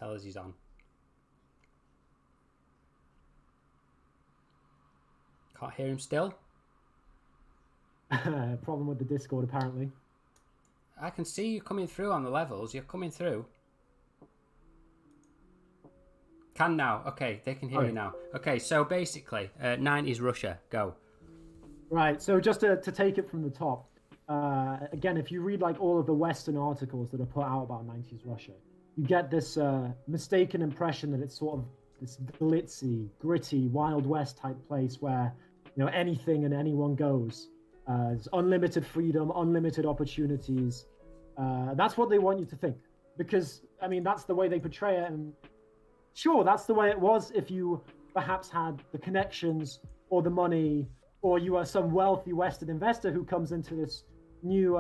tell us he's on. Can't hear him still. Problem with the Discord, apparently. I can see you coming through on the levels. You're coming through. Can now. Okay, they can hear you now. Okay, so basically, 90s Russia. Go. Right, so just to take it from the top, again, if you read like all of the Western articles that are put out about 90s Russia, you get this mistaken impression that it's sort of this glitzy, gritty, Wild West type place where, you know, anything and anyone goes. There's unlimited freedom, unlimited opportunities. That's what they want you to think, because I mean that's the way they portray it. And sure, that's the way it was if you perhaps had the connections or the money, or you are some wealthy Western investor who comes into this new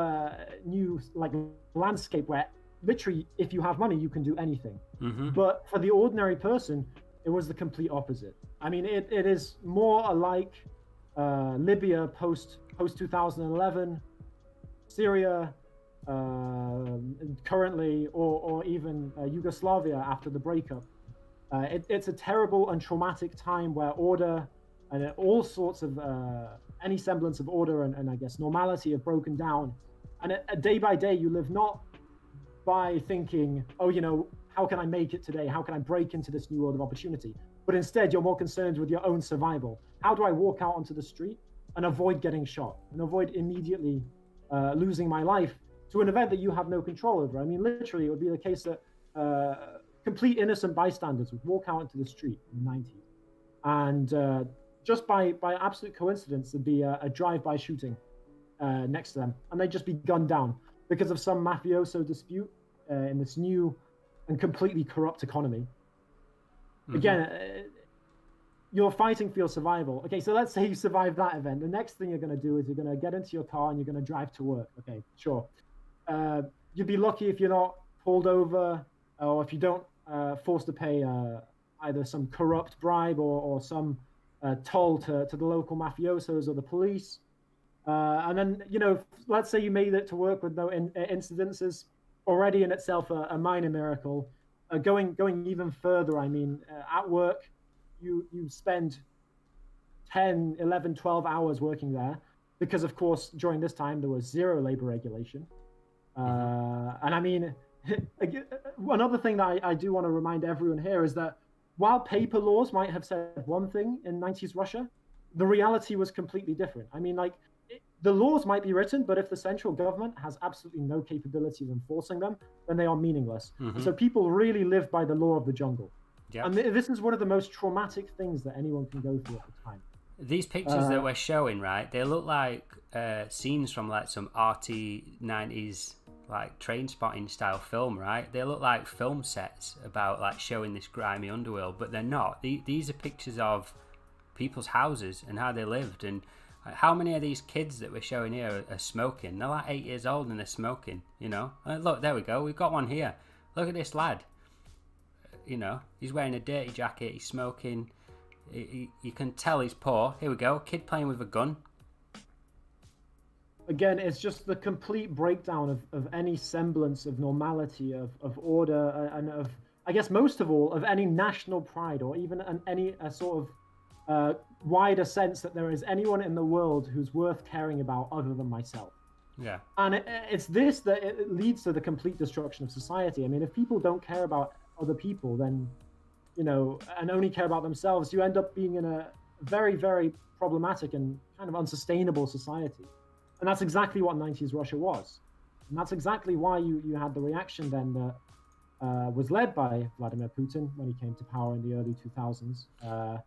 like landscape where literally if you have money you can do anything. Mm-hmm. But for the ordinary person, it was the complete opposite. I mean, it is more alike Libya post 2011, Syria currently, or even Yugoslavia after the breakup. It's a terrible and traumatic time where order and all sorts of any semblance of order and I guess normality have broken down. And day by day, you live not by thinking, oh, you know, how can I make it today? How can I break into this new world of opportunity? But instead, you're more concerned with your own survival. How do I walk out onto the street and avoid getting shot and avoid immediately losing my life to an event that you have no control over? I mean, literally, it would be the case that complete innocent bystanders would walk out into the street in the 90s. And just by absolute coincidence, there'd be a drive-by shooting next to them. And they'd just be gunned down because of some mafioso dispute in this new and completely corrupt economy. Mm-hmm. Again, you're fighting for your survival. Okay, so let's say you survive that event. The next thing you're going to do is you're going to get into your car and you're going to drive to work. Okay, sure. You'd be lucky if you're not pulled over or if you don't forced to pay either some corrupt bribe or some toll to the local mafiosos or the police. And then, you know, let's say you made it to work with no incidences, already in itself a minor miracle. Going even further, I mean, at work, you spend 10, 11, 12 hours working there because, of course, during this time, there was zero labor regulation. And I mean, another thing that I do want to remind everyone here is that while paper laws might have said one thing in 90s Russia, the reality was completely different. I mean, like, the laws might be written, but if the central government has absolutely no capability of enforcing them, then they are meaningless. Mm-hmm. So people really live by the law of the jungle. Yep. And this is one of the most traumatic things that anyone can go through at the time. These pictures that we're showing, right, they look like scenes from like some arty 90s like train spotting style film, right? They look like film sets about like showing this grimy underworld, but they're not. These are pictures of people's houses and how they lived. And how many of these kids that we're showing here are smoking? They're like 8 years old and they're smoking, you know? Look, there we go. We've got one here. Look at this lad. You know, he's wearing a dirty jacket. He's smoking. You can tell he's poor. Here we go. Kid playing with a gun. Again, it's just the complete breakdown of any semblance of normality, of order, and of, I guess, most of all, of any national pride or even any sort of wider sense that there is anyone in the world who's worth caring about other than myself. Yeah. And it's this that it leads to the complete destruction of society. I mean, if people don't care about other people, then, you know, and only care about themselves, you end up being in a very, very problematic and kind of unsustainable society. And that's exactly what 90s Russia was. And that's exactly why you had the reaction then that was led by Vladimir Putin when he came to power in the early 2000s.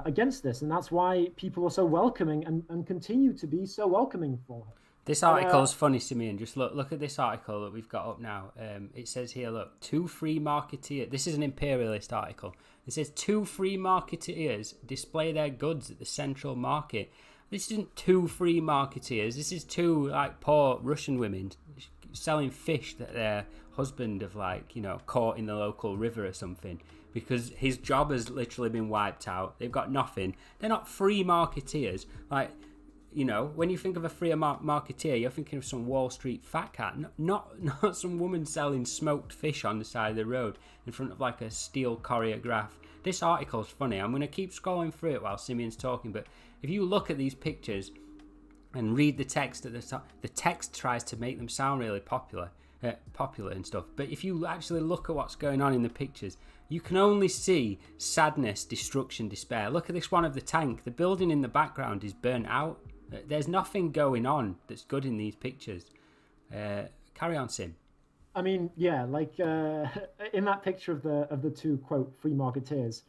Against this, and that's why people are so welcoming and continue to be so welcoming for him. This article is funny to me, and just look at this article that we've got up now. It says here, look, 2 free marketeers. This is an imperialist article. It says 2 free marketeers display their goods at the central market. This isn't 2 free marketeers. This is 2 like poor Russian women selling fish that their husband have like, you know, caught in the local river or something, because his job has literally been wiped out. They've got nothing. They're not free marketeers. Like, you know, when you think of a free marketeer, you're thinking of some Wall Street fat cat, not some woman selling smoked fish on the side of the road in front of like a steel choreograph. This article's funny. I'm going to keep scrolling through it while Simeon's talking, but if you look at these pictures and read the text at the top, the text tries to make them sound really popular and stuff. But if you actually look at what's going on in the pictures, you can only see sadness, destruction, despair. Look at this one of the tank. The building in the background is burnt out. There's nothing going on that's good in these pictures. Carry on, Sim. I mean, yeah, like in that picture of the two, quote, free marketeers,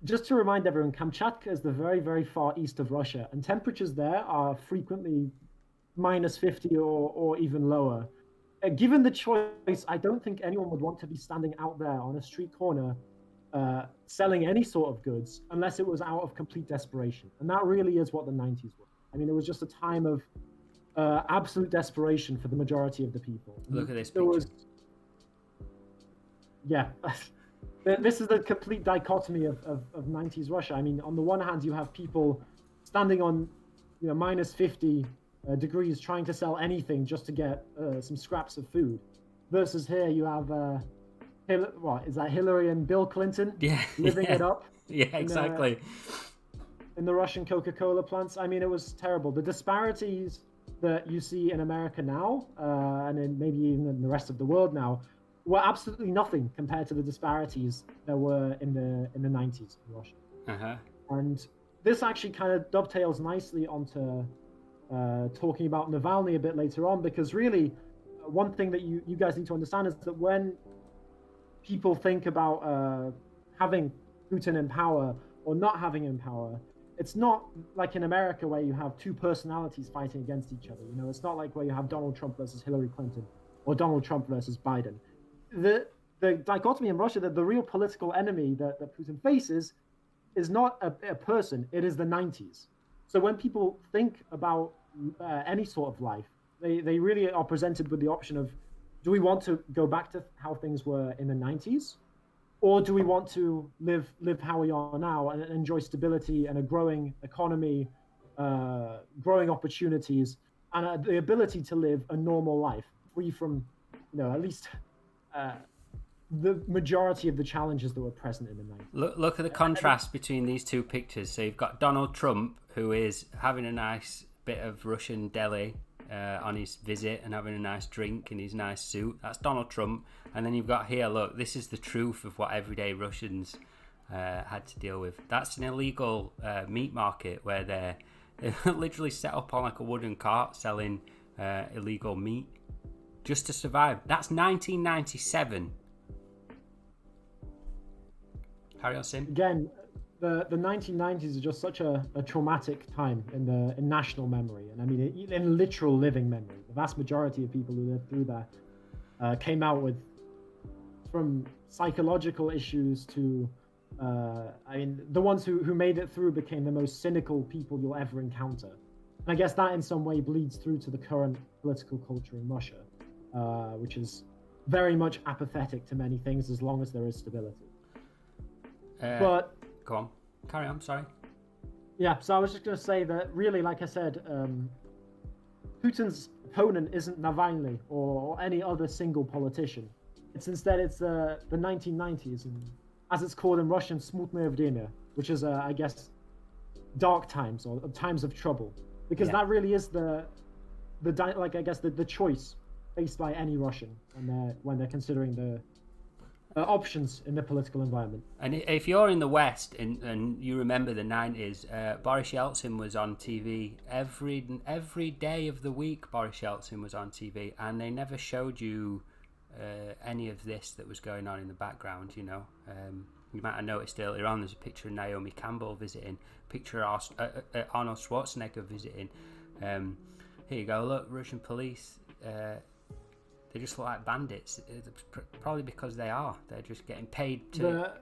just to remind everyone, Kamchatka is the very, very far east of Russia, and temperatures there are frequently minus 50 or even lower. Given the choice, I don't think anyone would want to be standing out there on a street corner selling any sort of goods unless it was out of complete desperation. And that really is what the 90s were. I mean, it was just a time of absolute desperation for the majority of the people. Look at this picture. Yeah. This is the complete dichotomy of 90s Russia. I mean, on the one hand, you have people standing on, minus 50 degrees trying to sell anything just to get some scraps of food. Versus here, you have, is that Hillary and Bill Clinton living it up? Yeah, exactly. In the Russian Coca-Cola plants. I mean, it was terrible. The disparities that you see in America now, and in maybe even in the rest of the world now, were absolutely nothing compared to the disparities there were in the 90s in Russia. Uh-huh. And this actually kind of dovetails nicely onto talking about Navalny a bit later on, because really one thing that you guys need to understand is that when people think about having Putin in power or not having him in power, it's not like in America where you have two personalities fighting against each other. It's not like where you have Donald Trump versus Hillary Clinton or Donald Trump versus Biden. The dichotomy in Russia, that the real political enemy that Putin faces is not a person, it is the 90s. So when people think about any sort of life, they really are presented with the option of, do we want to go back to how things were in the 90s? Or do we want to live how we are now and enjoy stability and a growing economy, growing opportunities, and the ability to live a normal life, free from, at least the majority of the challenges that were present in the 90s. Look at the contrast between these two pictures. So you've got Donald Trump, who is having a nice bit of Russian deli on his visit and having a nice drink in his nice suit. That's Donald Trump. And then you've got here, look, this is the truth of what everyday Russians had to deal with. That's an illegal meat market where they're literally set up on like a wooden cart selling illegal meat just to survive. That's 1997. Carry on, Sim. Again, the 1990s is just such a traumatic time in national memory, and I mean in literal living memory. The vast majority of people who lived through that came out with, from psychological issues to the ones who made it through became the most cynical people you'll ever encounter. And I guess that in some way bleeds through to the current political culture in Russia, which is very much apathetic to many things as long as there is stability. But go on, carry on. Sorry. Yeah, so I was just going to say that really, like I said, Putin's opponent isn't Navalny or any other single politician. It's the 1990s, and as it's called in Russian, smutное время, which is, I guess, dark times or times of trouble, because that really is the choice faced by any Russian when they're considering the options in the political environment. And if you're in the West and you remember the 90s, Boris Yeltsin was on TV every day of the week. Boris Yeltsin was on TV, and they never showed you any of this that was going on in the background. You might have noticed earlier on, there's a picture of Naomi Campbell visiting, a picture of Arnold Schwarzenegger visiting. Here you go, look, Russian police. They just look like bandits. It's probably because they are. They're just getting paid to...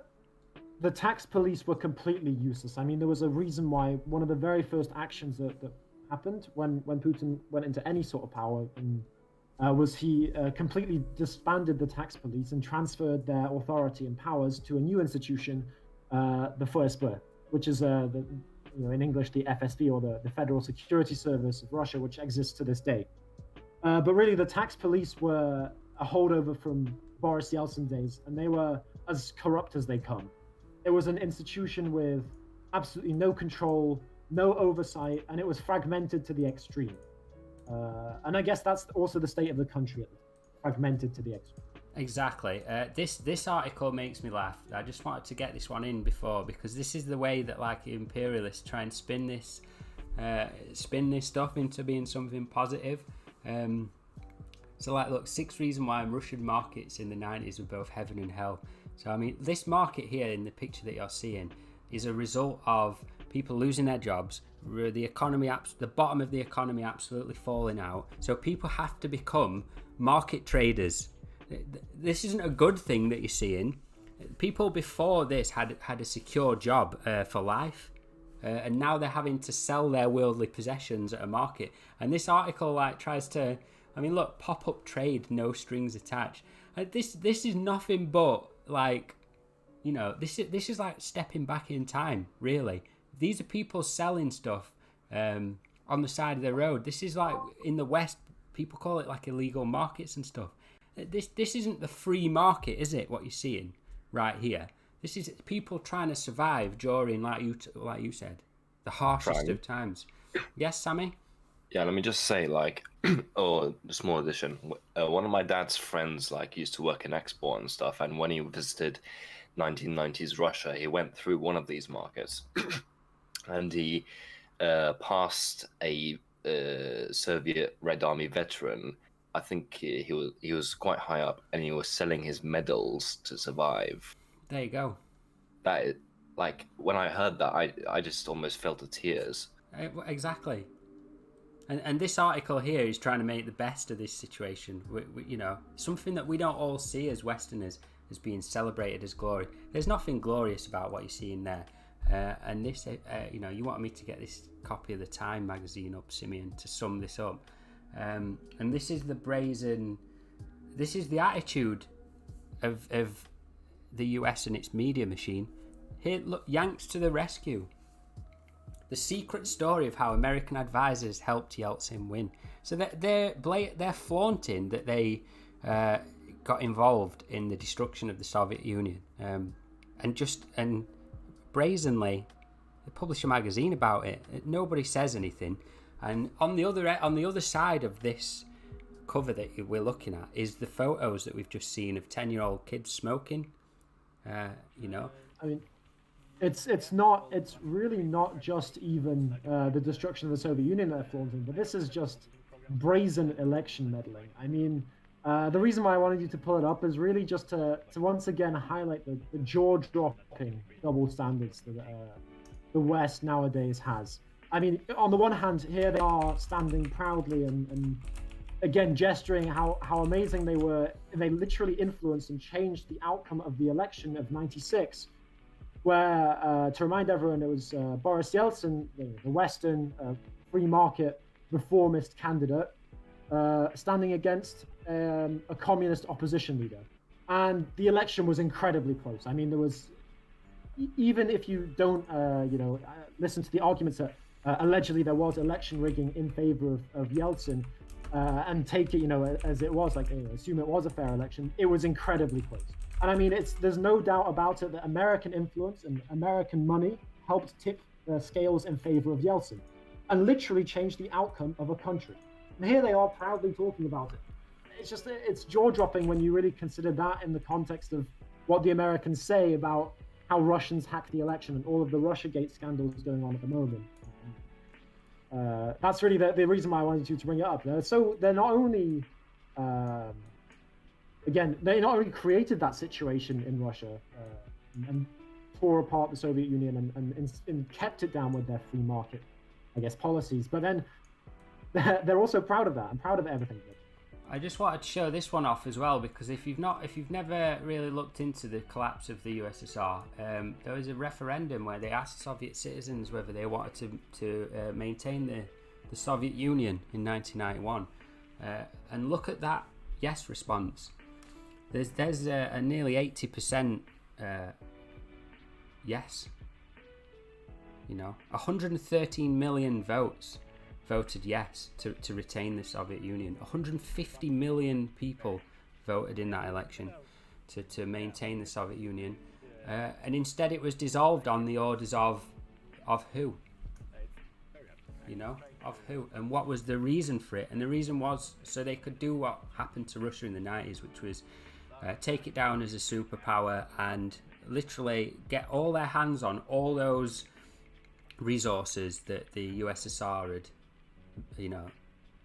The tax police were completely useless. I mean, there was a reason why one of the very first actions that happened when Putin went into any sort of power was he completely disbanded the tax police and transferred their authority and powers to a new institution, the FSB, which is the in English, the FSB, or the Federal Security Service of Russia, which exists to this day. But really, the tax police were a holdover from Boris Yeltsin days, and they were as corrupt as they come. It was an institution with absolutely no control, no oversight, and it was fragmented to the extreme. And I guess that's also the state of the country, fragmented to the extreme. Exactly. This article makes me laugh. I just wanted to get this one in before, because this is the way that like imperialists try and spin this stuff into being something positive. So like, look, 6 reasons why Russian markets in the 90s were both heaven and hell. So I mean, this market here in the picture that you're seeing is a result of people losing their jobs, the economy, the bottom of the economy absolutely falling out. So people have to become market traders. This isn't a good thing that you're seeing. People before this had a secure job for life, and now they're having to sell their worldly possessions at a market. And this article like tries to, I mean, look, pop-up trade, no strings attached. This is nothing but like, this is like stepping back in time, really. These are people selling stuff on the side of the road. This is like, in the West, people call it like illegal markets and stuff. This isn't the free market, is it? What you're seeing right here. This is people trying to survive during, like you said, the harshest of times. Yes, Sammy? Yeah, let me just say, like, a small addition. One of my dad's friends, like, used to work in export and stuff, and when he visited 1990s Russia, he went through one of these markets, and he passed a Soviet Red Army veteran. I think he was quite high up, and he was selling his medals to survive. There you go. That, like, when I heard that, I just almost fell to tears. Exactly. And this article here is trying to make the best of this situation. Something that we don't all see as Westerners as being celebrated as glory. There's nothing glorious about what you're seeing there. And this, you wanted me to get this copy of the Time magazine up, Simeon, to sum this up. And this is the attitude of the US and its media machine. Here, look, Yanks to the rescue. The secret story of how American advisors helped Yeltsin win. So they're flaunting that they got involved in the destruction of the Soviet Union, and brazenly they publish a magazine about it. Nobody says anything. And on the other side of this cover that we're looking at is the photos that we've just seen of 10-year-old kids smoking. I mean, it's really not just even the destruction of the Soviet Union that they're flaunting, but this is just brazen election meddling. I mean, the reason why I wanted you to pull it up is really just to once again highlight the jaw-dropping double standards that the West nowadays has. I mean, on the one hand, here they are standing proudly and again gesturing how amazing they were. They literally influenced and changed the outcome of the election of '96, where, to remind everyone, it was Boris Yeltsin, the Western free market reformist candidate, standing against a communist opposition leader. And the election was incredibly close. I mean, there was, even if you don't, listen to the arguments that allegedly there was election rigging in favor of Yeltsin, and take it, as it was, assume it was a fair election, it was incredibly close. And I mean, there's no doubt about it that American influence and American money helped tip the scales in favor of Yeltsin and literally changed the outcome of a country. And here they are proudly talking about it. It's jaw-dropping when you really consider that in the context of what the Americans say about how Russians hacked the election and all of the Russiagate scandals going on at the moment. That's really the reason why I wanted you to bring it up. So they're not only, they not only created that situation in Russia and tore apart the Soviet Union and kept it down with their free market, policies, but then they're also proud of that and proud of everything. I just wanted to show this one off as well, because if you've never really looked into the collapse of the USSR, there was a referendum where they asked Soviet citizens whether they wanted to maintain the Soviet Union in 1991, and look at that yes response. There's a nearly 80% yes. You know, 113 million votes voted yes to retain the Soviet Union. 150 million people voted in that election to maintain the Soviet Union. And instead it was dissolved on the orders of who? You know, of who? And what was the reason for it? And the reason was so they could do what happened to Russia in the 90s, which was take it down as a superpower and literally get all their hands on all those resources that the USSR had, you know,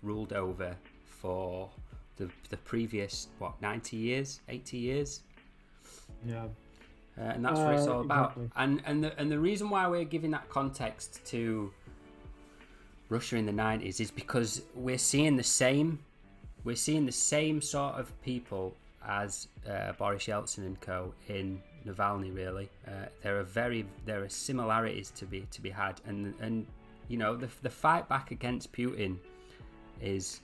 ruled over for the previous, 90 years, 80 years? Yeah. And that's what it's all about. Exactly. And the reason why we're giving that context to Russia in the 90s is because we're seeing the same sort of people as Boris Yeltsin and co in Navalny. Really, there are similarities to be had, and you know, the fight back against Putin is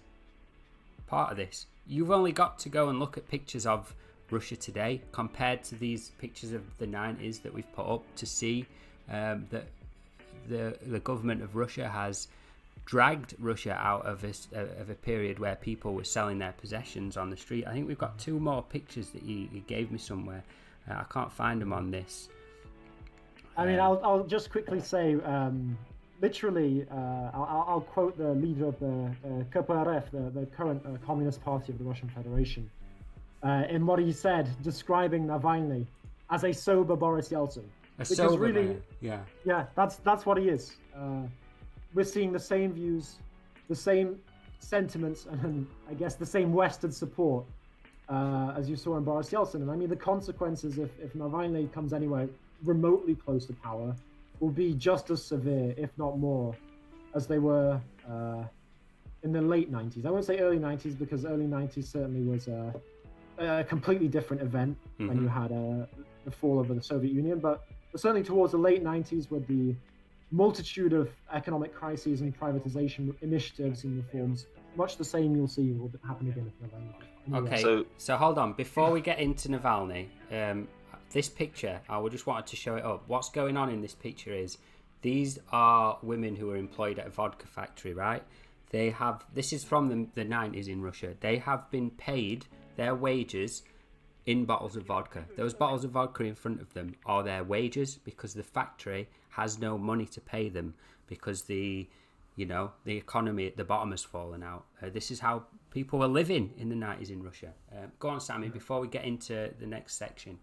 part of this. You've only got to go and look at pictures of Russia today compared to these pictures of the 90s that we've put up to see that the government of Russia has dragged Russia out of a period where people were selling their possessions on the street. I think we've got two more pictures that you gave me somewhere. I can't find them on this. I mean, I'll just quickly say, literally, I'll quote the leader of the KPRF, the current Communist Party of the Russian Federation, in what he said, describing Navalny as a sober Boris Yeltsin. Yeah, that's what he is. We're seeing the same views, the same sentiments, and I guess the same Western support as you saw in Boris Yeltsin. And I mean, the consequences if Navalny comes anywhere remotely close to power will be just as severe, if not more, as they were in the late 90s. I won't say early 90s, because early 90s certainly was a completely different event when you had the fall of the Soviet Union. But certainly towards the late 90s, with the multitude of economic crises and privatization initiatives and reforms, much the same you'll see will happen again if Navalny. Okay, so hold on. Before we get into Navalny, this picture, I just wanted to show it up. What's going on in this picture is these are women who are employed at a vodka factory, right? This is from the 90s in Russia. They have been paid their wages in bottles of vodka. Those bottles of vodka in front of them are their wages, because the factory has no money to pay them, because the economy at the bottom has fallen out. This is how people were living in the 90s in Russia. Go on, Sammy, before we get into the next section.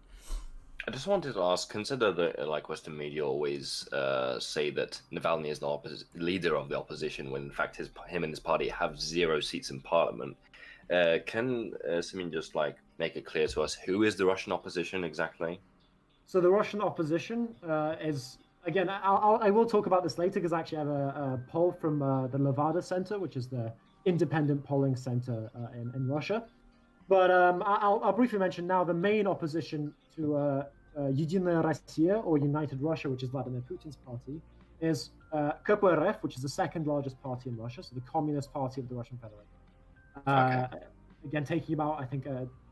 I just wanted to ask, consider that Western media always say that Navalny is the leader of the opposition, when in fact him and his party have 0 seats in parliament. Can Simeon just make it clear to us who is the Russian opposition exactly? So the Russian opposition is, again, I will talk about this later, because I actually have a poll from the Levada Center, which is the independent polling center in Russia. But I'll briefly mention now the main opposition to Единая Россия, or United Russia, which is Vladimir Putin's party, is KPRF, which is the second largest party in Russia, so the Communist Party of the Russian Federation. Again, taking about, I think,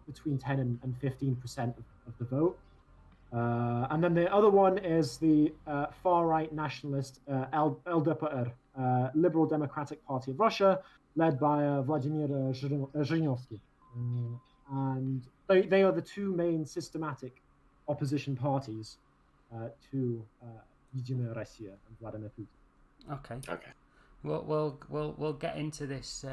between 10 and 15% of the vote. And then the other one is the far-right nationalist LDPR, Liberal Democratic Party of Russia, led by Vladimir Zhirinovsky. And they are the two main systematic opposition parties to Единая Россия and Vladimir Putin. Okay. We'll get into this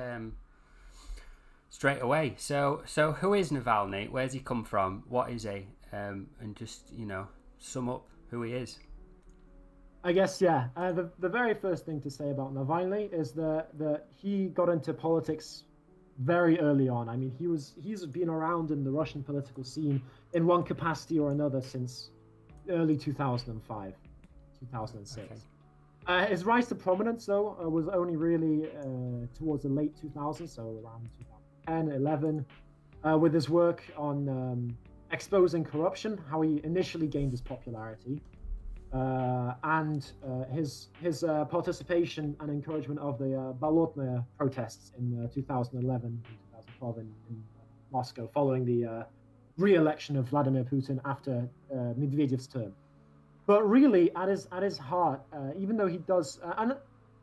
straight away. So who is Navalny? Where's he come from? What is he? And just, sum up who he is. I guess, yeah. The very first thing to say about Navalny is that he got into politics very early on. I mean, he's been around in the Russian political scene in one capacity or another since early 2005, 2006. Okay. His rise to prominence, though, was only really towards the late 2000s, so around 2010, 11, with his work on exposing corruption, how he initially gained his popularity, and his participation and encouragement of the Bolotnaya protests in 2011 and 2012 in Moscow, following the re-election of Vladimir Putin after Medvedev's term. But really, at his heart, even though he does, and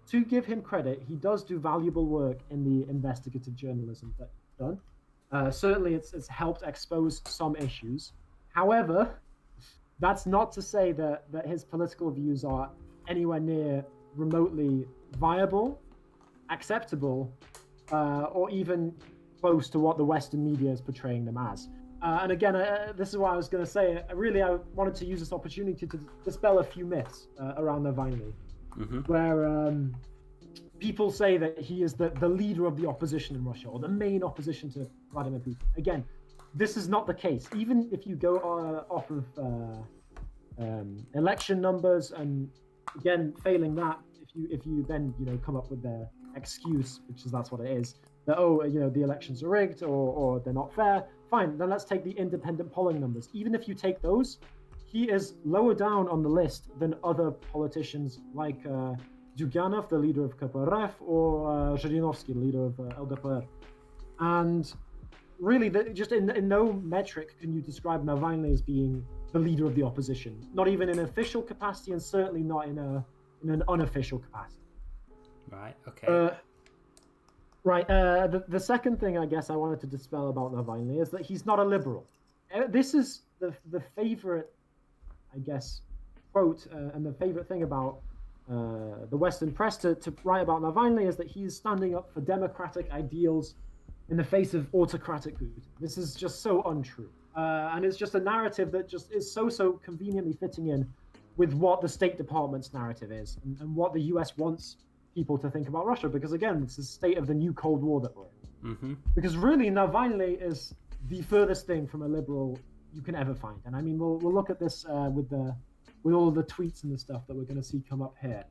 to give him credit, he does do valuable work in the investigative journalism that he's done. Certainly, it's helped expose some issues. However, that's not to say that his political views are anywhere near remotely viable, acceptable, or even close to what the Western media is portraying them as. And again, this is what I was going to say. I wanted to use this opportunity to dispel a few myths around Navalny, where people say that he is the leader of the opposition in Russia or the main opposition to Vladimir Putin. Again, this is not the case. Even if you go off of election numbers, and again, failing that, if you then come up with the excuse, which is that's what it is, that the elections are rigged or they're not fair. Fine, then let's take the independent polling numbers. Even if you take those, he is lower down on the list than other politicians like Zyuganov, the leader of KPRF, or Zhirinovsky, the leader of LDPR. And really, just in no metric can you describe Navalny as being the leader of the opposition. Not even in an official capacity, and certainly not in an unofficial capacity. Right. Okay. Right. The second thing I guess I wanted to dispel about Navalny is that he's not a liberal. This is the favorite, I guess, quote and the favorite thing about the Western press to write about Navalny is that he's standing up for democratic ideals in the face of autocratic Putin. This is just so untrue. And it's just a narrative that just is so conveniently fitting in with what the State Department's narrative is and what the US wants people to think about Russia, because again, it's the state of the new Cold War that we're in. Because really, Navalny is the furthest thing from a liberal you can ever find. And I mean, we'll look at this with all the tweets and the stuff that we're going to see come up here.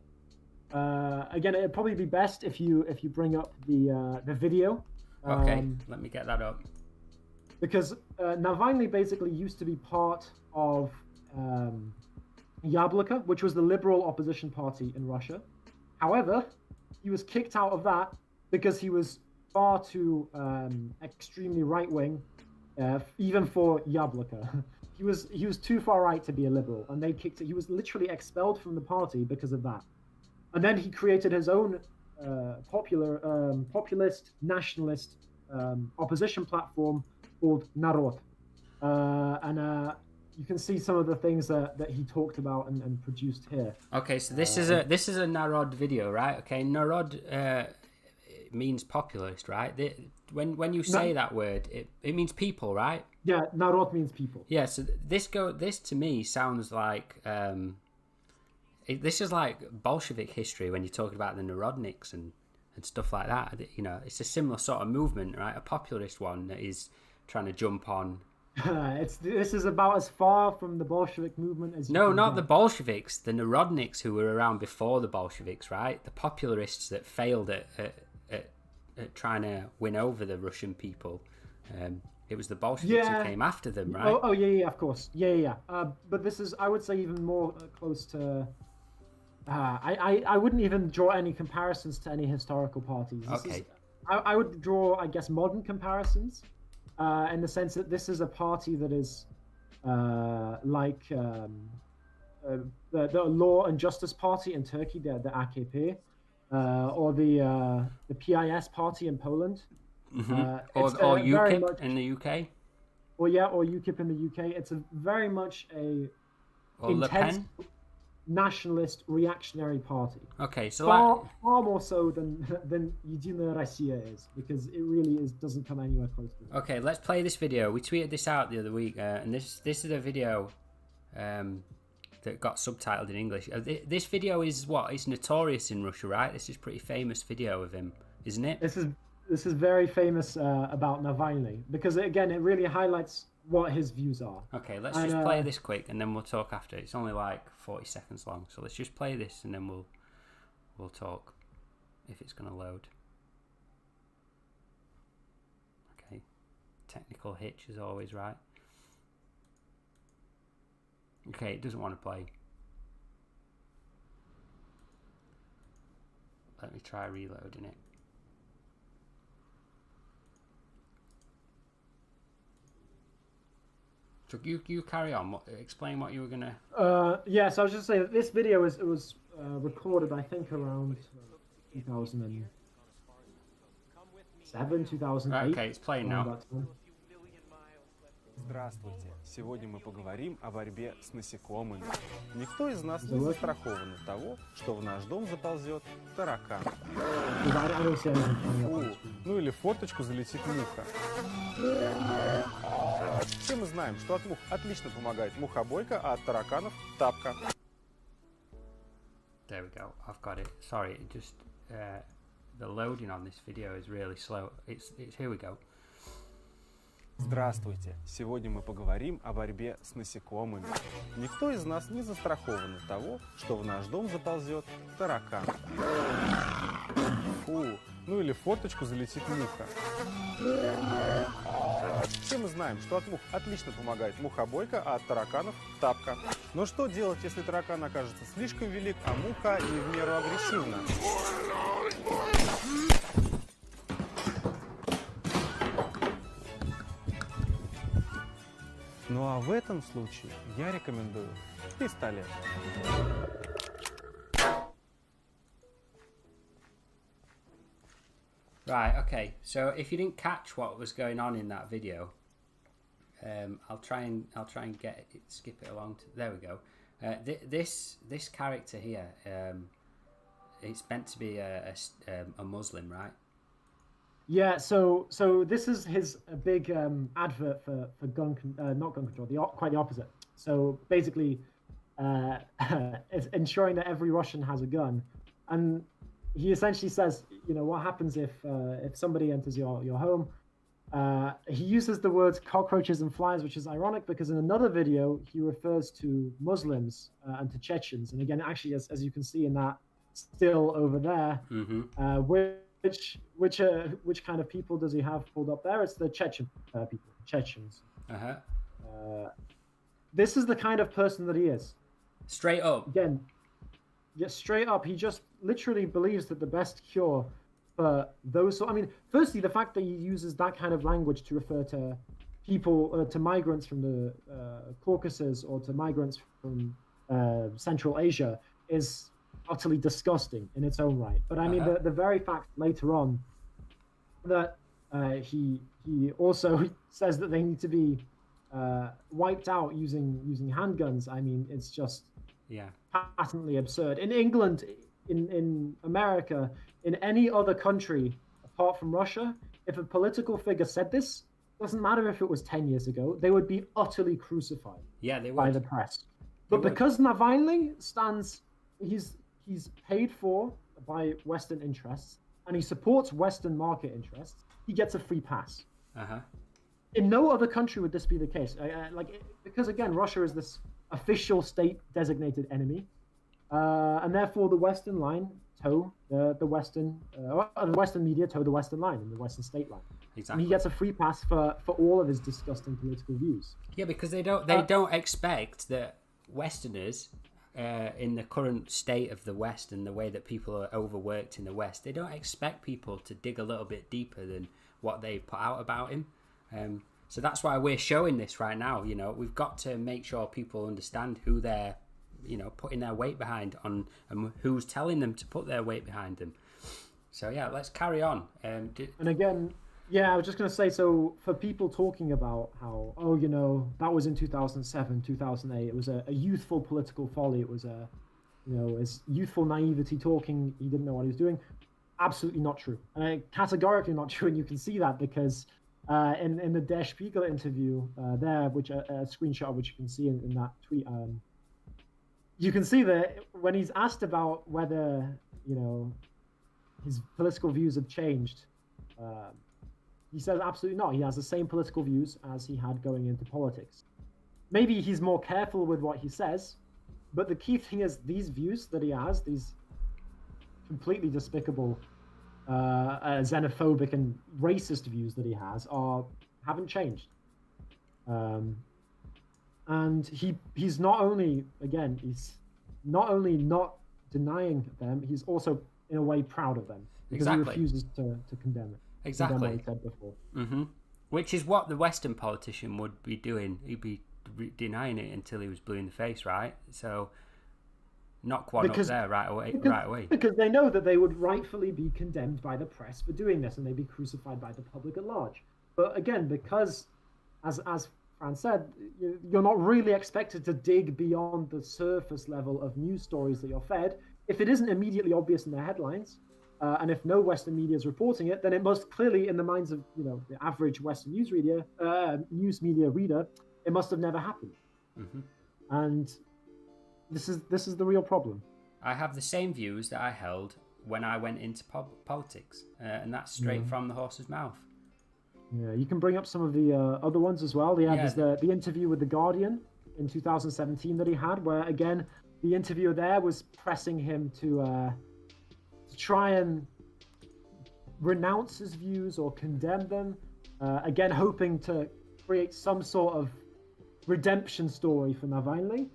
Again, it'd probably be best if you bring up the video. Okay, let me get that up. Because Navalny basically used to be part of Yabloko, which was the liberal opposition party in Russia. However, he was kicked out of that because he was far too extremely right-wing, even for Yabloko. He was too far right to be a liberal, and they kicked it. He was literally expelled from the party because of that. And then he created his own populist, nationalist opposition platform called Narod. You can see some of the things that he talked about and produced here. Okay, so this is a Narod video, right? Okay, Narod means populist, right? When you say that word, it means people, right? Yeah, Narod means people. Yeah, so this to me sounds like this is like Bolshevik history when you're talking about the Narodniks and stuff like that. It's a similar sort of movement, right? A populist one that is trying to jump on. This is about as far from the Bolshevik movement as you No, can not get. the Bolsheviks, the Narodniks who were around before the Bolsheviks, right? The popularists that failed at trying to win over the Russian people. It was the Bolsheviks who came after them, right? Oh yeah, of course. Yeah. But this is, I would say, even more close to... I wouldn't even draw any comparisons to any historical parties. I would draw, I guess, modern comparisons. In the sense that this is a party that is like the Law and Justice Party in Turkey, the AKP, or the PIS party in Poland, or UKIP in the UK. Or UKIP in the UK. It's very much a intense nationalist reactionary party. Okay, so far more so than Единая Россия is, because it really doesn't come anywhere close to it. Okay, let's play this video. We tweeted this out the other week, and this is a video that got subtitled in English. This video is it's notorious in Russia, right? This is a pretty famous video of him, isn't it? This is very famous about Navalny, because again, it really highlights what his views are. Okay, let's just play this quick and then we'll talk after. It's only like 40 seconds long, so let's just play this and then we'll talk if it's going to load. Okay, technical hitch as always, right? Okay, it doesn't want to play. Let me try reloading it. So you carry on. Explain what you were gonna. Yeah, so I was just saying that this video was recorded, I think, around 2007, 2008. Right, okay, it's playing now. Здравствуйте! Сегодня мы поговорим о борьбе с насекомыми. Никто из нас не застрахован от того, что в наш дом заползет таракан. Ну или в форточку залетит муха. Все мы знаем, что от мух отлично помогает мухобойка, а от тараканов тапка. There we go. I've got it. Sorry, it just the loading on this video is really slow. It's here we go. Здравствуйте! Сегодня мы поговорим о борьбе с насекомыми. Никто из нас не застрахован от того, что в наш дом заползет таракан. Ну или в форточку залетит муха. Все мы знаем, что от мух отлично помогает мухобойка, а от тараканов тапка. Но что делать, если таракан окажется слишком велик, а муха не в меру агрессивна? Ну а в этом случае я рекомендую пистолет. Right, okay. So if you didn't catch what was going on in that video, I'll try and skip it along. There we go. This character here, it's meant to be a Muslim, right? Yeah, so this is his big advert for not gun control, quite the opposite. So basically, it's ensuring that every Russian has a gun, and he essentially says, you know, what happens if somebody enters your home. He uses the words cockroaches and flies, which is ironic because in another video he refers to Muslims and to Chechens, and again, actually, as you can see in that still over there, which kind of people does he have pulled up there? It's the Chechen people, Chechens. This is the kind of person that he is. Straight up. Again, yeah, straight up. He just literally believes that the best cure for those. I mean, firstly, the fact that he uses that kind of language to refer to people, to migrants from the Caucasus or to migrants from Central Asia is utterly disgusting in its own right. But I mean, the very fact later on that he also says that they need to be wiped out using handguns. I mean, it's just patently absurd. In England, in America, in any other country apart from Russia, if a political figure said this, doesn't matter if it was 10 years ago, they would be utterly crucified by the press. But because Navalny stands, he's paid for by Western interests and he supports Western market interests, he gets a free pass. In no other country would this be the case. Because again, Russia is this official state designated enemy, and therefore the Western line toe the Western media toe the Western line and the Western state line. Exactly. And he gets a free pass for all of his disgusting political views. Yeah, because they don't expect that Westerners, in the current state of the West and the way that people are overworked in the West, they don't expect people to dig a little bit deeper than what they put out about him. So that's why we're showing this right now. You know, we've got to make sure people understand who they're, you know, putting their weight behind on and who's telling them to put their weight behind them. So yeah, let's carry on. And again, yeah, I was just going to say, so for people talking about how, oh, you know, that was in 2007, 2008, it was a youthful political folly. It was his youthful naivety talking. He didn't know what he was doing. Absolutely not true. Categorically not true. And you can see that because in the Der Spiegel interview there, which a screenshot of which you can see in that tweet, you can see that when he's asked about whether, you know, his political views have changed, he says absolutely not. He has the same political views as he had going into politics. Maybe he's more careful with what he says, but the key thing is these views that he has, these completely despicable, xenophobic and racist views that he has, haven't changed. And he's not only not denying them, he's also in a way proud of them because he refuses to condemn it. Exactly. Condemn what he said before. Which is what the Western politician would be doing. He'd be denying it until he was blue in the face, right? So knock one up there right away. Because they know that they would rightfully be condemned by the press for doing this, and they'd be crucified by the public at large. But again, because, as Fran said, you're not really expected to dig beyond the surface level of news stories that you're fed. If it isn't immediately obvious in the headlines, and if no Western media is reporting it, then it must clearly, in the minds of the average Western news media reader, it must have never happened. Mm-hmm. And this is the real problem. I have the same views that I held when I went into politics, and that's straight from the horse's mouth. Yeah, you can bring up some of the other ones as well. There's the interview with The Guardian in 2017 that he had, where, again, the interviewer there was pressing him to try and renounce his views or condemn them, again, hoping to create some sort of redemption story for Navalny.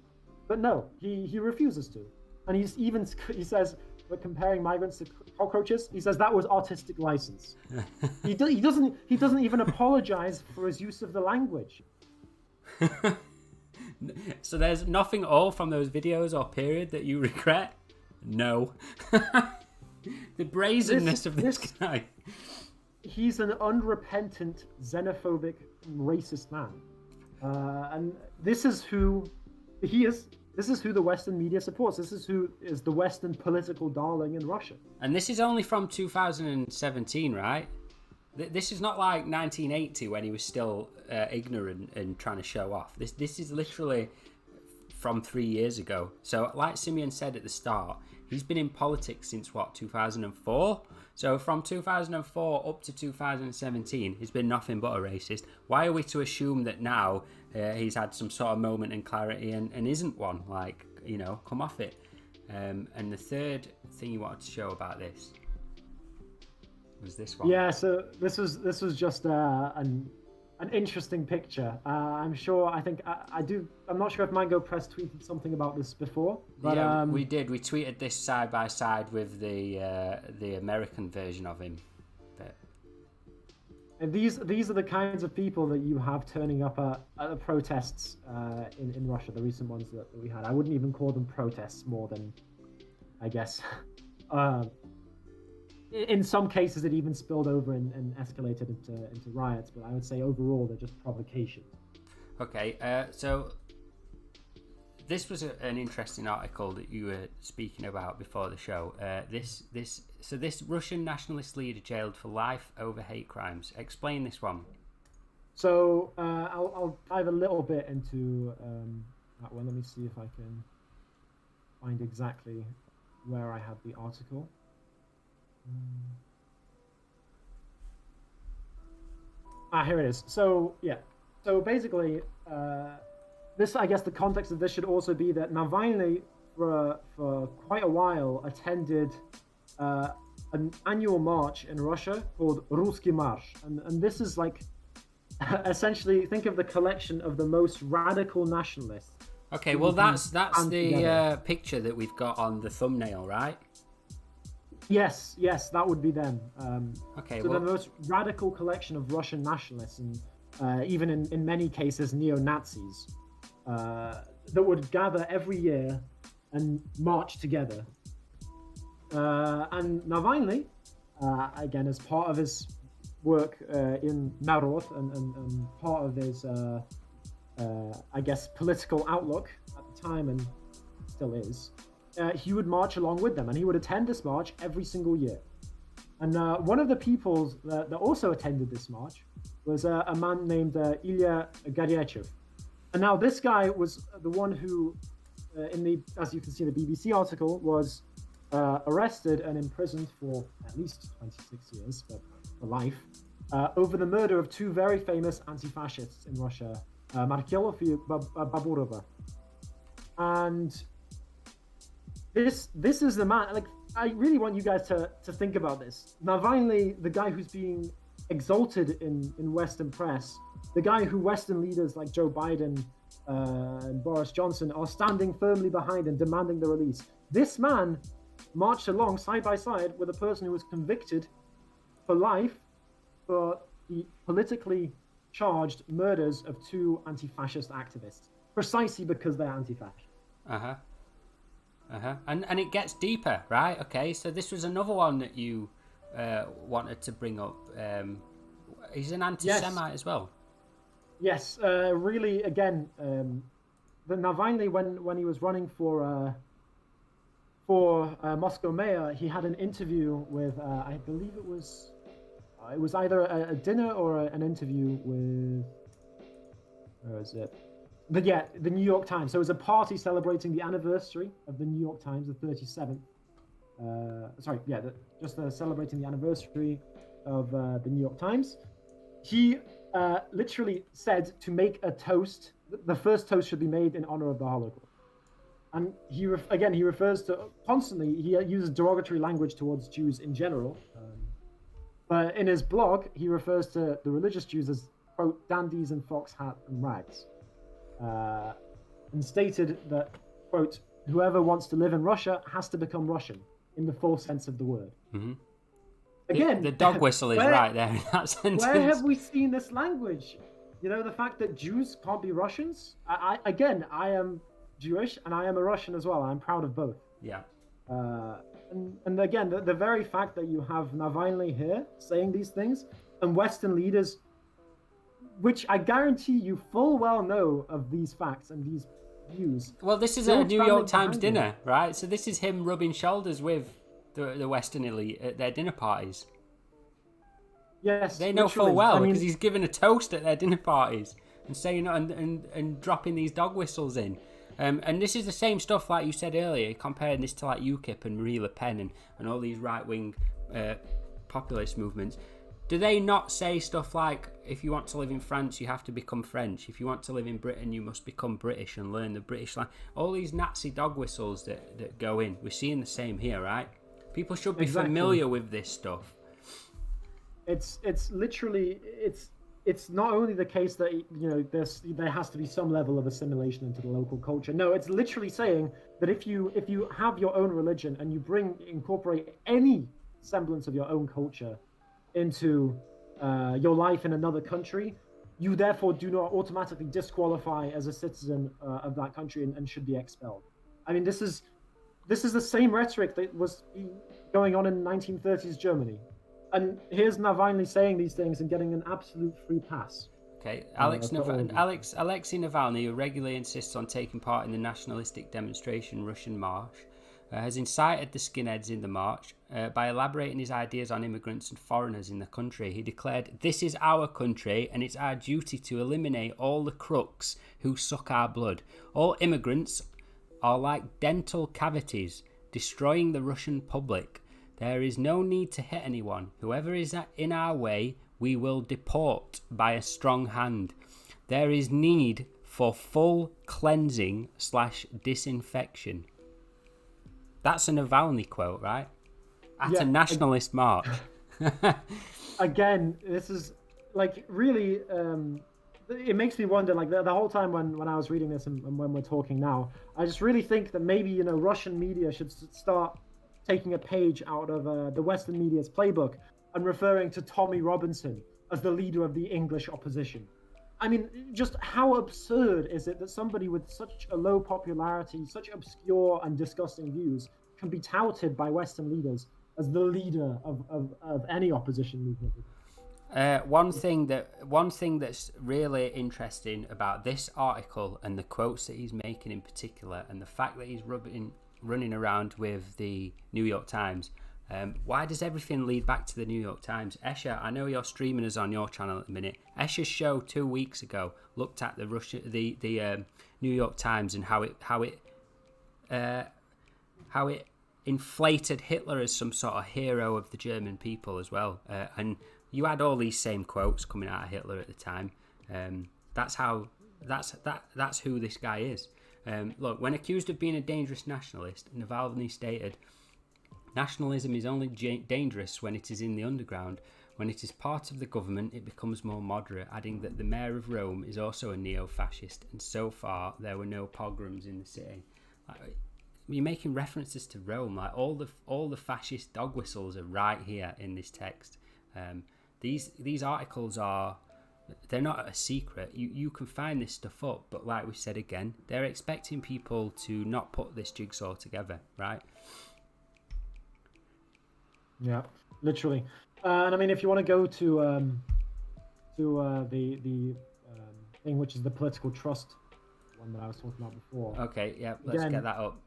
But no, he refuses to. And he says, we're comparing migrants to cockroaches. He says that was artistic license. he doesn't even apologize for his use of the language. So there's nothing at all from those videos or period that you regret? No. The brazenness of this guy. He's an unrepentant, xenophobic, racist man. And this is who he is. This is who the Western media supports. This is who is the Western political darling in Russia. And this is only from 2017, right? This is not like 1980 when he was still ignorant and trying to show off. This is literally from 3 years ago. So like Simeon said at the start, he's been in politics since 2004? So from 2004 up to 2017, he's been nothing but a racist. Why are we to assume that now he's had some sort of moment in clarity and isn't one? Like, come off it. And the third thing you wanted to show about this was this one. Yeah, so this was just an interesting picture. I'm not sure if MangoPress tweeted something about this before. But, yeah, we did. We tweeted this side by side with the American version of him. And these are the kinds of people that you have turning up at the protests in Russia, the recent ones that we had. I wouldn't even call them protests more than, I guess, in some cases it even spilled over and escalated into riots, but I would say overall they're just provocations. Okay, so this was an interesting article that you were speaking about before the show. This Russian nationalist leader jailed for life over hate crimes. Explain this one. So I'll dive a little bit into that one. Let me see if I can find exactly where I have the article. Here it is. So basically, this, I guess the context of this should also be that Navalny for quite a while attended an annual march in Russia called Ruski March, and this is like essentially, think of the collection of the most radical nationalists. Okay, well that's the picture that we've got on the thumbnail, right? Yes, that would be them. Okay, so the most radical collection of Russian nationalists, and even in many cases neo-Nazis, that would gather every year and march together. And Navalny, again, as part of his work in Narod and part of his, I guess, political outlook at the time, and still is, he would march along with them, and he would attend this march every single year. And one of the people that also attended this march was a man named Ilya Garyachev. And now this guy was the one who, as you can see in the BBC article, was arrested and imprisoned for at least 26 years, but for life, over the murder of two very famous anti-fascists in Russia, Markelov and Baburova. And this is the man. Like, I really want you guys to think about this. Navalny, the guy who's being exalted in Western press, the guy who Western leaders like Joe Biden and Boris Johnson are standing firmly behind and demanding the release. This man marched along side by side with a person who was convicted for life for the politically charged murders of 2 anti-fascist activists, precisely because they're anti-fascist. And it gets deeper, right? Okay, so this was another one that you wanted to bring up. He's an anti-Semite as well. Yes, really, again, the Navalny, when he was running for Moscow mayor, he had an interview with, I believe it was either a dinner or an interview with, where is it? But yeah, the New York Times. So it was a party celebrating the anniversary of the New York Times, the 37th. Celebrating the anniversary of the New York Times. He literally said to make a toast. The first toast should be made in honor of the Holocaust. And he refers to constantly. He uses derogatory language towards Jews in general. But in his blog, he refers to the religious Jews as, quote, dandies in fox hat and rags. And stated that, quote, whoever wants to live in Russia has to become Russian in the full sense of the word. Mm-hmm. Again, the dog whistle is right there in that sentence. Where have we seen this language? You know, the fact that Jews can't be Russians? I am Jewish and I am a Russian as well. I'm proud of both. Yeah. And again, the very fact that you have Navalny here saying these things and Western leaders, which I guarantee you full well know of these facts and these views. Well, this is a New York Times dinner, right? So this is him rubbing shoulders with the Western elite at their dinner parties. Yes, they know full well because he's given a toast at their dinner parties and saying and dropping these dog whistles in. And this is the same stuff like you said earlier, comparing this to like UKIP and Marie Le Pen and all these right-wing populist movements. Do they not say stuff like, if you want to live in France, you have to become French. If you want to live in Britain, you must become British and learn the British language. All these Nazi dog whistles that go in. We're seeing the same here, right? People should be familiar with this stuff. It's literally, it's not only the case that, you know, there has to be some level of assimilation into the local culture. No, it's literally saying that if you have your own religion and you incorporate any semblance of your own culture into your life in another country, you therefore do not automatically disqualify as a citizen of that country and should be expelled. I mean, this is the same rhetoric that was going on in 1930s Germany. And here's Navalny saying these things and getting an absolute free pass. Okay, Aleksei Navalny, who regularly insists on taking part in the nationalistic demonstration Russian March, has incited the skinheads in the march by elaborating his ideas on immigrants and foreigners in the country. He declared, "This is our country and it's our duty to eliminate all the crooks who suck our blood. All immigrants are like dental cavities, destroying the Russian public. There is no need to hit anyone. Whoever is in our way, we will deport by a strong hand. There is need for full cleansing / disinfection." That's a Navalny quote, right? At a nationalist march. Again, this is like really, it makes me wonder, like the whole time when I was reading this and when we're talking now, I just really think that maybe, you know, Russian media should start taking a page out of the Western media's playbook and referring to Tommy Robinson as the leader of the English opposition. I mean, just how absurd is it that somebody with such a low popularity, such obscure and disgusting views can be touted by Western leaders as the leader of any opposition movement? One thing that's really interesting about this article and the quotes that he's making in particular, and the fact that he's running around with the New York Times. Why does everything lead back to the New York Times? Escher, I know you're streaming us on your channel at the minute. Escher's show 2 weeks ago looked at the New York Times and how it inflated Hitler as some sort of hero of the German people as well. And you had all these same quotes coming out of Hitler at the time. That's who this guy is. Look, when accused of being a dangerous nationalist, Navalny stated, "Nationalism is only dangerous when it is in the underground. When it is part of the government, it becomes more moderate," adding that the mayor of Rome is also a neo-fascist, and so far there were no pogroms in the city. Like, you're making references to Rome. Like all the fascist dog whistles are right here in this text. These articles are They're not a secret. You can find this stuff up, but like we said again, they're expecting people to not put this jigsaw together, right? Yeah, literally. And I mean, if you want to go to the thing which is the political trust one that I was talking about before. Okay, yeah, let's get that up.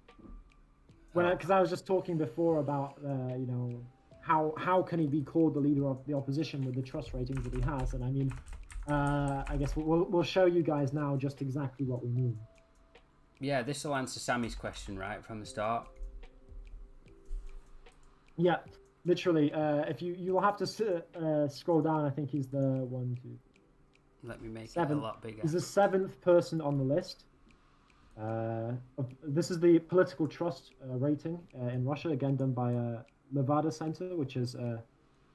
Because I was just talking before about how can he be called the leader of the opposition with the trust ratings that he has, and I mean, I guess we'll show you guys now just exactly what we mean. Yeah, this will answer Sammy's question right from the start. Yeah, literally. If you'll have to scroll down. I think he's the 1, 2. Let me make seventh. it a lot bigger. He's the 7th person on the list. This is the political trust rating in Russia, again done by Levada Center, which is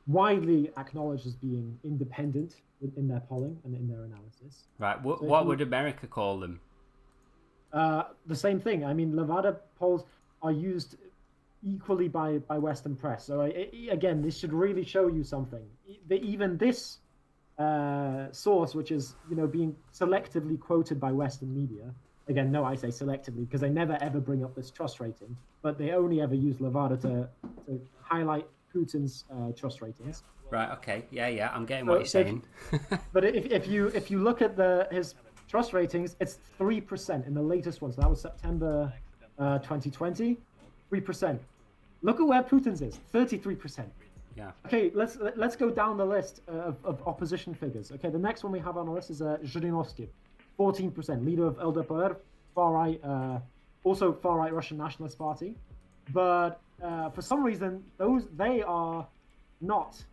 widely acknowledged as being independent in their polling and in their analysis. Right. What would America call them? The same thing. I mean, Levada polls are used equally by Western press. So again, this should really show you something. Even this source, which is being selectively quoted by Western media. Again, no, I say selectively because they never ever bring up this trust rating, but they only ever use Levada to highlight Putin's trust ratings. Right. Okay. Yeah. I'm getting what you're saying. But if you look at his trust ratings, it's 3% in the latest one. So that was September 2020, 3%. Look at where Putin's is, 33%. Yeah. Okay, let's go down the list of opposition figures. Okay, the next one we have on our list is Zhirinovsky, 14%, leader of LDPR, far right, also far right Russian Nationalist Party. But for some reason, they are not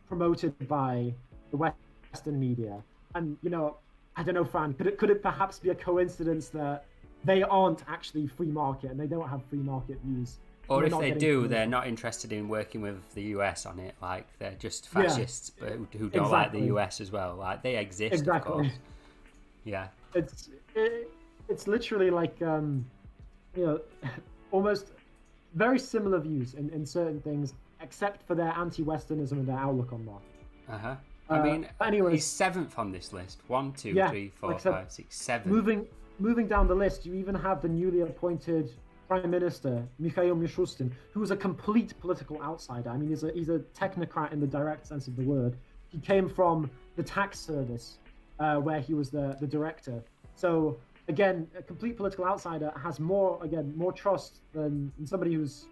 promoted by the Western media. And I don't know, Fran, could it perhaps be a coincidence that they aren't actually free market and they don't have free market views? Or if they do, they're not interested in working with the US on it. Like, they're just fascists, but who don't like the US as well. Like, they exist, of course. Yeah. It's literally like, almost very similar views in certain things, except for their anti-Westernism and their outlook on that. Uh-huh. I mean, anyways, he's 7th on this list. 1, 2, 3, 4, 5, 6, 7. Moving down the list, you even have the newly appointed Prime Minister Mikhail Mishustin, who is a complete political outsider. I mean, he's a technocrat in the direct sense of the word. He came from the tax service, where he was the director. So again, a complete political outsider has more trust than somebody who's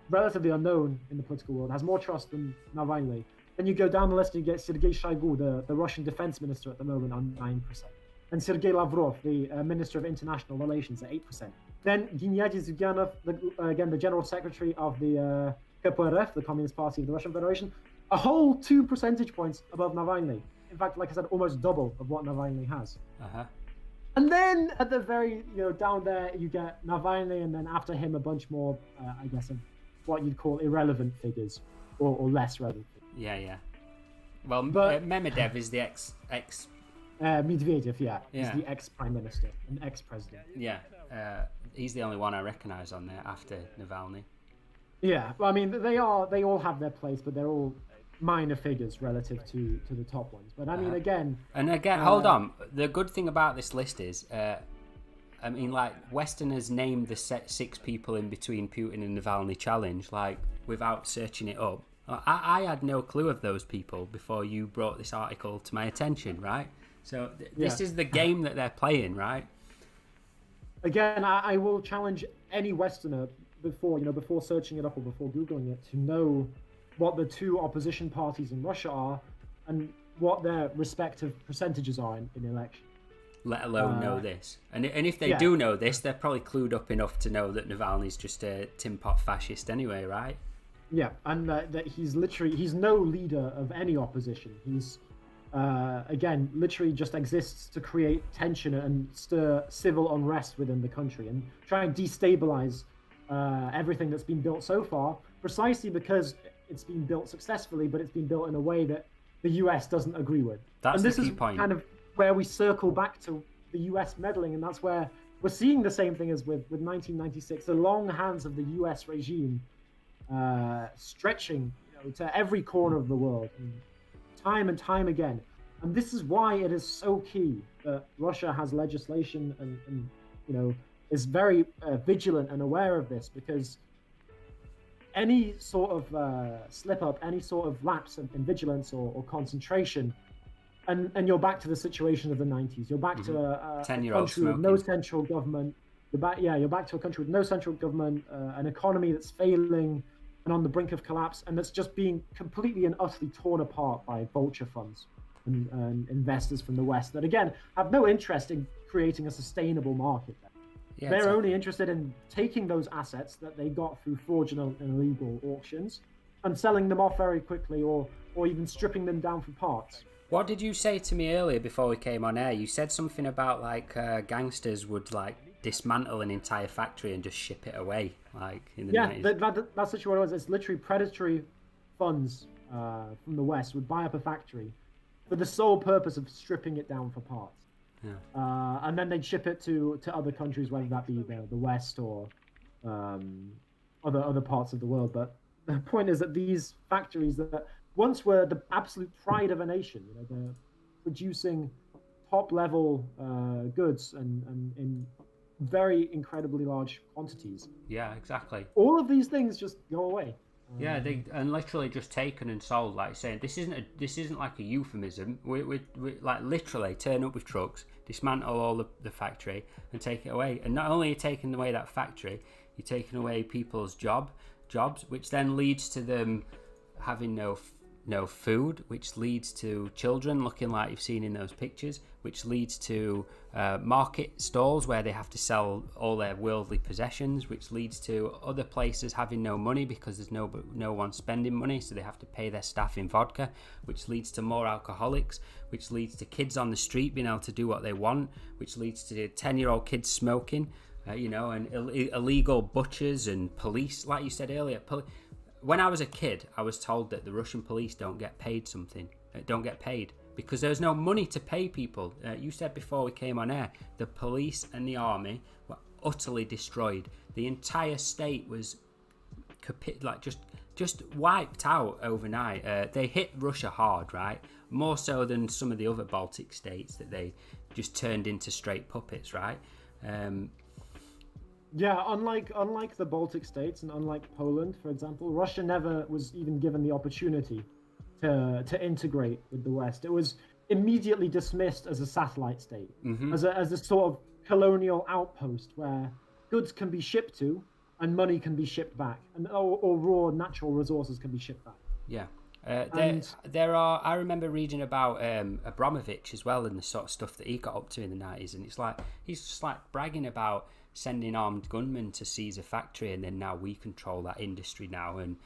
relatively unknown in the political world, has more trust than Navalny. Then you go down the list and you get Sergei Shoigu, the Russian defense minister at the moment, on 9%. And Sergei Lavrov, the Minister of International Relations, at 8%. Then Gennady Zyuganov, the General Secretary of the KPRF, the Communist Party of the Russian Federation, a whole 2 percentage points above Navalny. In fact, like I said, almost double of what Navalny has. Uh-huh. And then at the very, down there, you get Navalny, and then after him, a bunch more, I guess, of what you'd call irrelevant figures, or less relevant figures. Yeah. Well, Medvedev is the ex Medvedev, he's the ex-prime minister, an ex-president. Yeah, he's the only one I recognise on there after Navalny. Yeah, well, I mean, they all have their place, but they're all minor figures relative to the top ones. But I mean, again, hold on. The good thing about this list is, I mean, like, Westerners named the 6 people in between Putin and Navalny challenge, like, without searching it up. I had no clue of those people before you brought this article to my attention, right? So this is the game that they're playing, right? Again, I will challenge any Westerner before searching it up or before Googling it to know what the 2 opposition parties in Russia are and what their respective percentages are in election. Let alone know this. And if they do know this, they're probably clued up enough to know that Navalny's just a tin pot fascist anyway, right? Yeah, and that he's no leader of any opposition. He's again, literally just exists to create tension and stir civil unrest within the country and try and destabilize everything that's been built so far, precisely because it's been built successfully, but it's been built in a way that the US doesn't agree with. That's the key point. Kind of where we circle back to the US meddling, and that's where we're seeing the same thing as with 1996, the long hands of the US regime stretching to every corner of the world, and time again. And this is why it is so key that Russia has legislation and is very vigilant and aware of this, because any sort of slip up, any sort of lapse in vigilance or concentration, and you're back to the situation of the 90s. You're back to a country with no central government. You're back to a country with no central government, an economy that's failing and on the brink of collapse, and that's just being completely and utterly torn apart by vulture funds and investors from the West that, again, have no interest in creating a sustainable market. They're only interested in taking those assets that they got through fraudulent and illegal auctions and selling them off very quickly, or even stripping them down for parts. What did you say to me earlier before we came on air? You said something about like gangsters would like dismantle an entire factory and just ship it away, like in the 90s. That's literally what it was. It's literally predatory funds from the West would buy up a factory for the sole purpose of stripping it down for parts. Yeah. And then they'd ship it to other countries, whether that be the West or other parts of the world. But the point is that these factories that once were the absolute pride of a nation, they're producing top level goods and in very incredibly large quantities. Yeah, exactly. All of these things just go away. Yeah, they and literally just taken and sold. Like saying, this isn't like a euphemism. We like literally turn up with trucks, dismantle all the factory, and take it away. And not only are you taking away that factory, you're taking away people's jobs, which then leads to them having no food, which leads to children looking like you've seen in those pictures, which leads to market stalls where they have to sell all their worldly possessions, which leads to other places having no money because there's no one spending money, so they have to pay their staff in vodka, which leads to more alcoholics, which leads to kids on the street being able to do what they want, which leads to 10-year-old kids smoking, and illegal butchers and police, like you said earlier. When I was a kid, I was told that the Russian police don't get paid because there's no money to pay people. You said before we came on air, the police and the army were utterly destroyed. The entire state was just wiped out overnight. They hit Russia hard, right? More so than some of the other Baltic states that they just turned into straight puppets, right? Yeah, unlike the Baltic states and unlike Poland, for example, Russia never was even given the opportunity to integrate with the West. It was immediately dismissed as a satellite state, as a sort of colonial outpost where goods can be shipped to and money can be shipped back, and or raw natural resources can be shipped back. Yeah. There are. I remember reading about Abramovich as well, and the sort of stuff that he got up to in the 90s, and it's like he's just like bragging about sending armed gunmen to seize a factory, and then now we control that industry now, and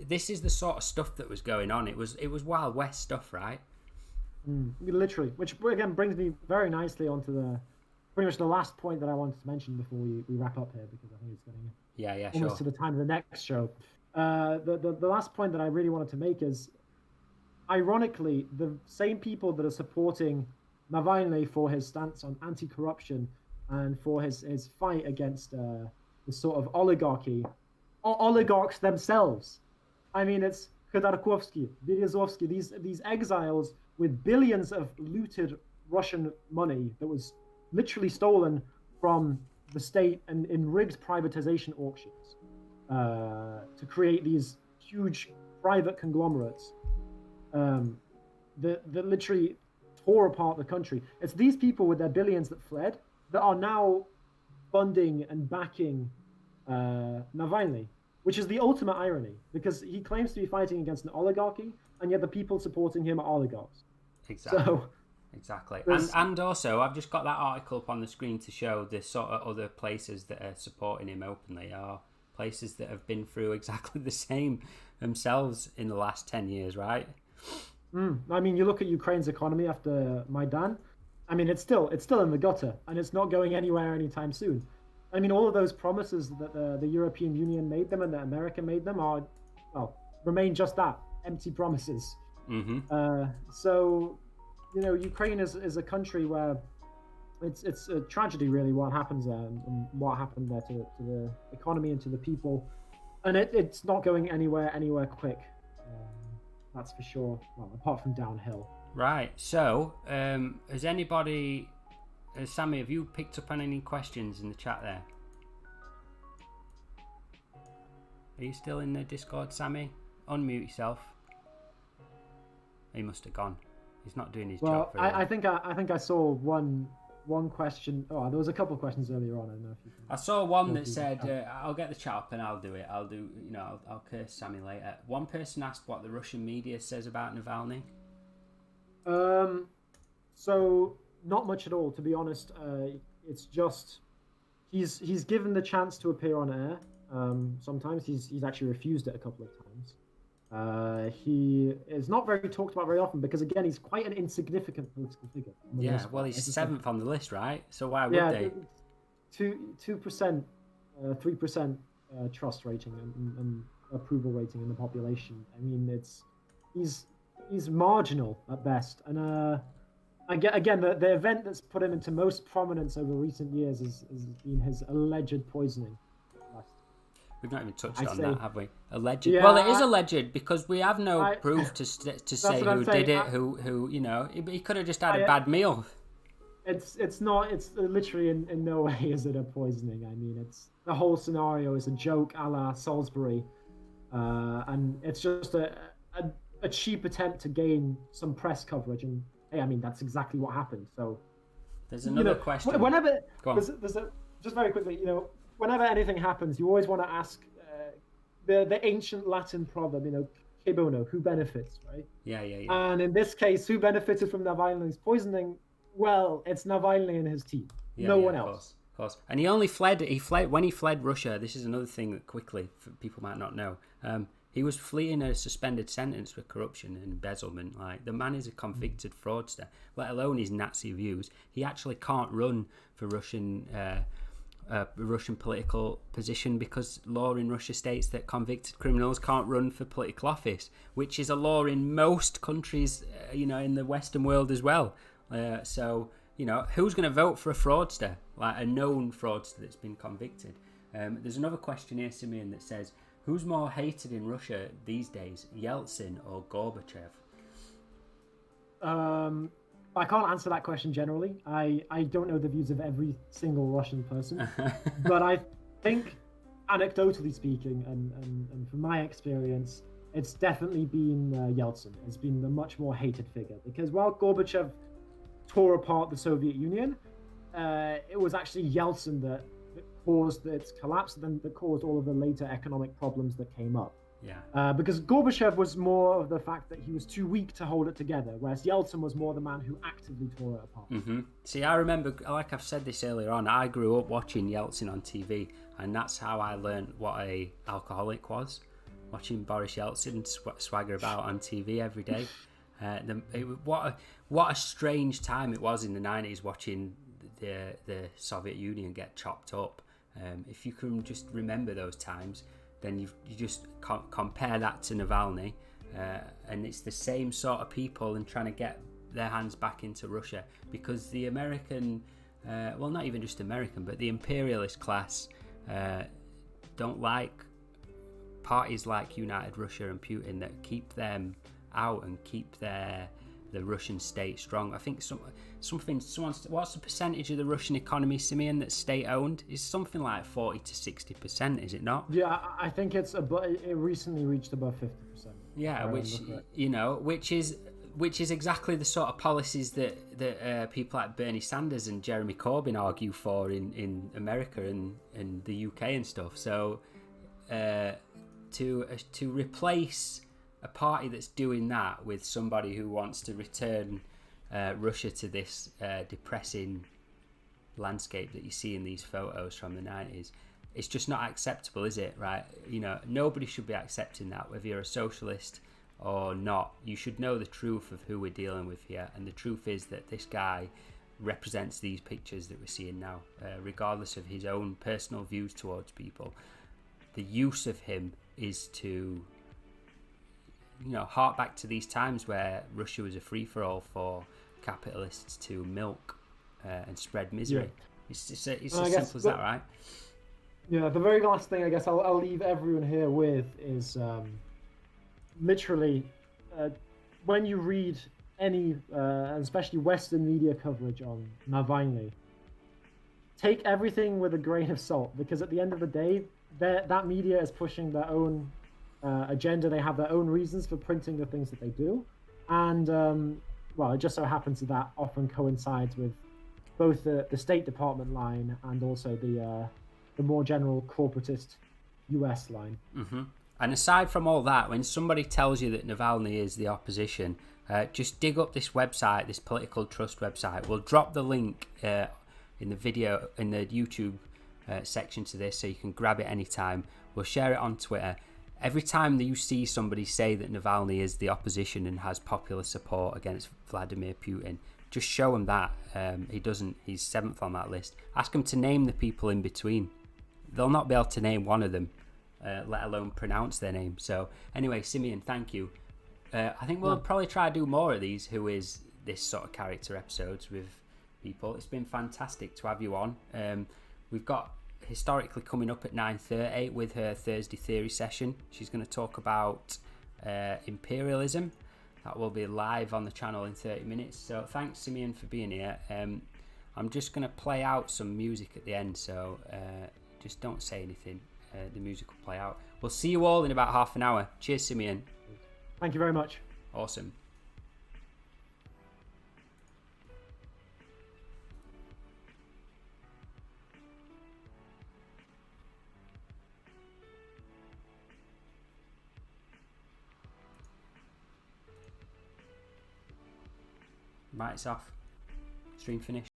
this is the sort of stuff that was going on. It was Wild West stuff, right? Literally, which again brings me very nicely onto pretty much the last point that I wanted to mention before we wrap up here, because I think it's getting almost to the time of the next show. The last point that I really wanted to make is, ironically, the same people that are supporting Navalny for his stance on anti-corruption and for his fight against the sort of oligarchy, oligarchs themselves. I mean, it's Khodorkovsky, Berezovsky, these exiles with billions of looted Russian money that was literally stolen from the state and in rigged privatization auctions to create these huge private conglomerates that literally tore apart the country. It's these people with their billions that fled that are now funding and backing Navalny, which is the ultimate irony, because he claims to be fighting against an oligarchy, and yet the people supporting him are oligarchs. Exactly. So, exactly. And also, I've just got that article up on the screen to show the sort of other places that are supporting him openly are places that have been through exactly the same themselves in the last 10 years, right? I mean, you look at Ukraine's economy after Maidan. I mean, it's still in the gutter, and it's not going anywhere anytime soon. I mean, all of those promises that the European Union made them and that America made them remain just that, empty promises. So, Ukraine is a country where it's a tragedy, really, what happens there and what happened there to the economy and to the people, and it's not going anywhere quick. That's for sure. Well, apart from downhill. Right. So, has anybody, Sammy, have you picked up on any questions in the chat there? Are you still in the Discord, Sammy? Unmute yourself. He must have gone. He's not doing his job very well. I think I saw one question. Oh, there was a couple of questions earlier on. I don't know if you can... I saw one that said, "I'll get the chat up and I'll do it. I'll curse Sammy later." One person asked what the Russian media says about Navalny. So not much at all, to be honest. It's just he's given the chance to appear on air. Sometimes he's actually refused it a couple of times. He is not very talked about very often because, again, he's quite an insignificant political figure. Yeah, well, he's 7th on the list, right? So why would they? 2%, 3% trust rating and approval rating in the population. I mean, he's marginal at best. And again, the event that's put him into most prominence over recent years has been his alleged poisoning. We've not even touched on that, have we? Alleged. Yeah, well, it is alleged because we have no proof to say who did it. Who he could have just had a bad meal. It's literally in no way is it a poisoning. I mean, the whole scenario is a joke a la Salisbury, and it's just a cheap attempt to gain some press coverage. And hey, I mean, that's exactly what happened. So there's another question. Whenever just very quickly, whenever anything happens, you always want to ask the ancient Latin proverb, que bono, who benefits, right? Yeah. And in this case, who benefited from Navalny's poisoning? Well, it's Navalny and his team. No one else. Of course. And he fled when he fled Russia. This is another thing that quickly people might not know. He was fleeing a suspended sentence for corruption and embezzlement. Like, the man is a convicted fraudster, let alone his Nazi views. He actually can't run for Russian political position because law in Russia states that convicted criminals can't run for political office, which is a law in most countries, in the Western world as well. So, who's going to vote for a fraudster, like a known fraudster that's been convicted? There's another question here, Simeon, that says, who's more hated in Russia these days, Yeltsin or Gorbachev? I can't answer that question generally. I don't know the views of every single Russian person, but I think, anecdotally speaking, and from my experience, it's definitely been Yeltsin. It's been the much more hated figure because while Gorbachev tore apart the Soviet Union, it was actually Yeltsin that caused its collapse, and that caused all of the later economic problems that came up. Yeah. Because Gorbachev was more of the fact that he was too weak to hold it together, whereas Yeltsin was more the man who actively tore it apart. Mm-hmm. See, I remember, like I've said this earlier on, I grew up watching Yeltsin on TV, and that's how I learned what a alcoholic was, watching Boris Yeltsin swagger about on TV every day. What a strange time it was in the 90s watching the Soviet Union get chopped up. If you can just remember those times, then you just compare that to Navalny, and it's the same sort of people and trying to get their hands back into Russia because the American, well, not even just American, but the imperialist class don't like parties like United Russia and Putin that keep them out and keep the Russian state strong. I think what's the percentage of the Russian economy, Simeon, that's state-owned? It's something like 40 to 60%, is it not? Yeah, I think it recently reached above 50%. Yeah, which is exactly the sort of policies that people like Bernie Sanders and Jeremy Corbyn argue for in America and the UK and stuff. So to replace a party that's doing that with somebody who wants to return Russia to this depressing landscape that you see in these photos from the 90s, it's just not acceptable, is it? Right? Nobody should be accepting that, whether you're a socialist or not. You should know the truth of who we're dealing with here, and the truth is that this guy represents these pictures that we're seeing now, regardless of his own personal views towards people. The use of him is to hark back to these times where Russia was a free-for-all for capitalists to milk and spread misery. Yeah. It's as simple as that, right? Yeah, the very last thing I guess I'll leave everyone here with is literally when you read any, especially Western media coverage on Navalny, take everything with a grain of salt, because at the end of the day, that media is pushing their own agenda. They have their own reasons for printing the things that they do, and well, it just so happens that often coincides with both the State Department line and also the more general corporatist US line. Mm-hmm. And aside from all that, when somebody tells you that Navalny is the opposition, just dig up this website, this Political Trust website. We'll drop the link in the video, in the YouTube section to this, so you can grab it anytime. We'll share it on Twitter. Every time that you see somebody say that Navalny is the opposition and has popular support against Vladimir Putin, just show him that. He doesn't. He's 7th on that list. Ask him to name the people in between. They'll not be able to name one of them, let alone pronounce their name. So anyway, Simeon, thank you. I think we'll probably try to do more of these Who Is This Sort of Character episodes with people. It's been fantastic to have you on. We've got Historically coming up at 9:30 with her Thursday Theory session. She's going to talk about imperialism. That will be live on the channel in 30 minutes. So thanks, Simeon, for being here. I'm just going to play out some music at the end, so just don't say anything. The music will play out. We'll see you all in about half an hour. Cheers, Simeon. Thank you very much. Awesome. Mic's off. Stream finished.